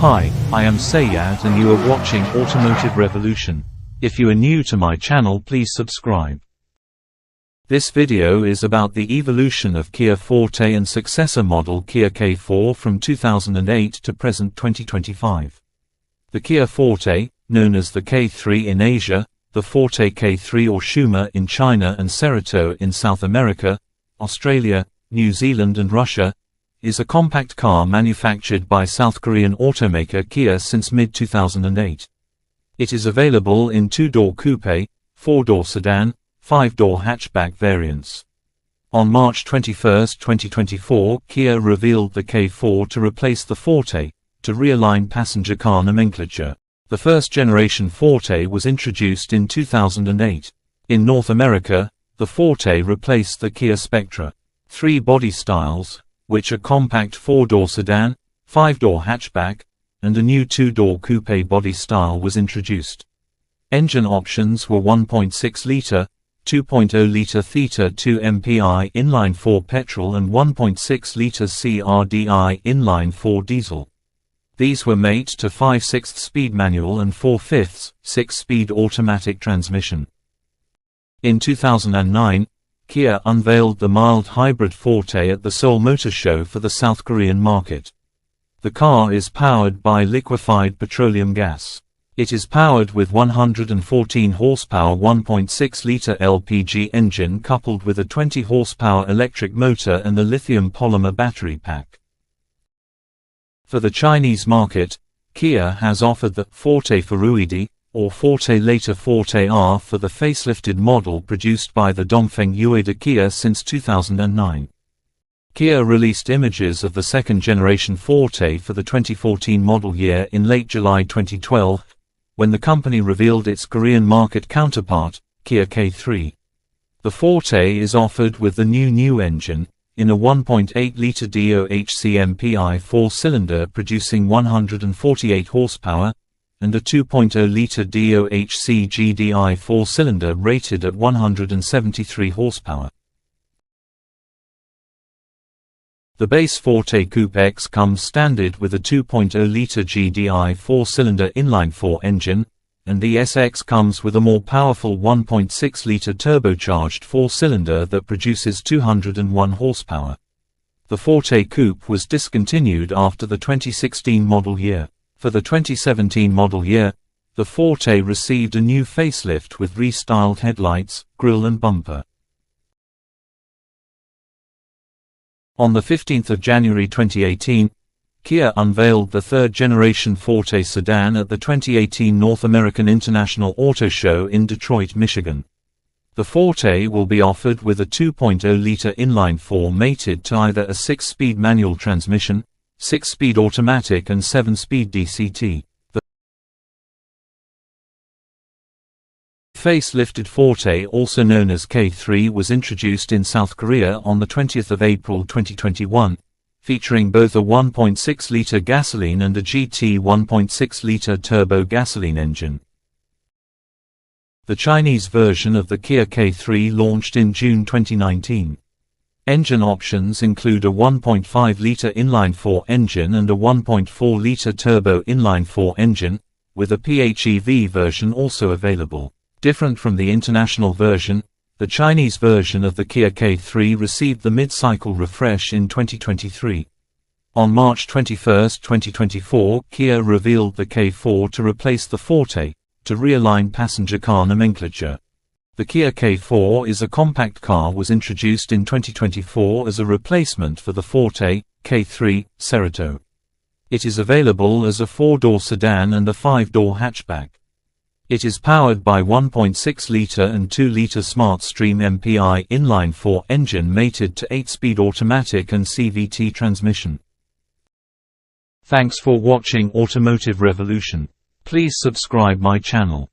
Hi, I am Sayad and you are watching Automotive Revolution. If you are new to my channel, please subscribe. This video is about the evolution of Kia Forte and successor model Kia K4 from 2008 to present 2025. The Kia Forte, known as the K3 in Asia, the Forte K3 or Shuma in China and Cerato in South America, Australia, New Zealand and Russia, is a compact car manufactured by South Korean automaker Kia since mid-2008. It is available in 2-door coupe, 4-door sedan, 5-door hatchback variants. On March 21, 2024, Kia revealed the K4 to replace the Forte, to realign passenger car nomenclature. The first-generation Forte was introduced in 2008. In North America, the Forte replaced the Kia Spectra. 3 body styles, which are compact 4-door sedan, 5-door hatchback, and a new 2-door coupe body style was introduced. Engine options were 1.6-liter, 2.0-liter Theta-2 MPI inline-4 petrol and 1.6-liter CRDI inline-4 diesel. These were made to 5/6 speed manual and 4/5 6-speed automatic transmission. In 2009, Kia unveiled the mild hybrid Forte at the Seoul Motor Show for the South Korean market. The car is powered by liquefied petroleum gas. It is powered with 114 horsepower 1.6-liter LPG engine coupled with a 20 horsepower electric motor and a lithium polymer battery pack. For the Chinese market, Kia has offered the Forte furuidi, or Forte later Forte R for the facelifted model produced by the Dongfeng Ueda Kia since 2009. Kia released images of the second-generation Forte for the 2014 model year in late July 2012, when the company revealed its Korean market counterpart, Kia K3. The Forte is offered with the new engine, in a 1.8-liter DOHC MPI 4-cylinder producing 148 horsepower, and a 2.0-liter DOHC GDI 4-cylinder rated at 173 horsepower. The base Forte Coupe X comes standard with a 2.0-liter GDI 4-cylinder inline-4 engine, and the SX comes with a more powerful 1.6-liter turbocharged 4-cylinder that produces 201 horsepower. The Forte Coupe was discontinued after the 2016 model year. For the 2017 model year, the Forte received a new facelift with restyled headlights, grille and bumper. On 15 January 2018, Kia unveiled the third-generation Forte sedan at the 2018 North American International Auto Show in Detroit, Michigan. The Forte will be offered with a 2.0-liter inline-4 mated to either a 6-speed manual transmission, 6-speed automatic and 7-speed DCT. The facelifted Forte, also known as K3, was introduced in South Korea on 20 April 2021, featuring both a 1.6-liter gasoline and a GT 1.6-liter turbo gasoline engine. The Chinese version of the Kia K3 launched in June 2019. Engine options include a 1.5-liter inline-4 engine and a 1.4-liter turbo inline-4 engine, with a PHEV version also available. Different from the international version, the Chinese version of the Kia K3 received the mid-cycle refresh in 2023. On March 21, 2024, Kia revealed the K4 to replace the Forte, to realign passenger car nomenclature. The Kia K4 is a compact car was introduced in 2024 as a replacement for the Forte K3 Cerato. It is available as a 4-door sedan and a 5-door hatchback. It is powered by 1.6-liter and 2-liter SmartStream MPI inline-4 engine mated to 8-speed automatic and CVT transmission. Thanks for watching Automotive Revolution. Please subscribe my channel.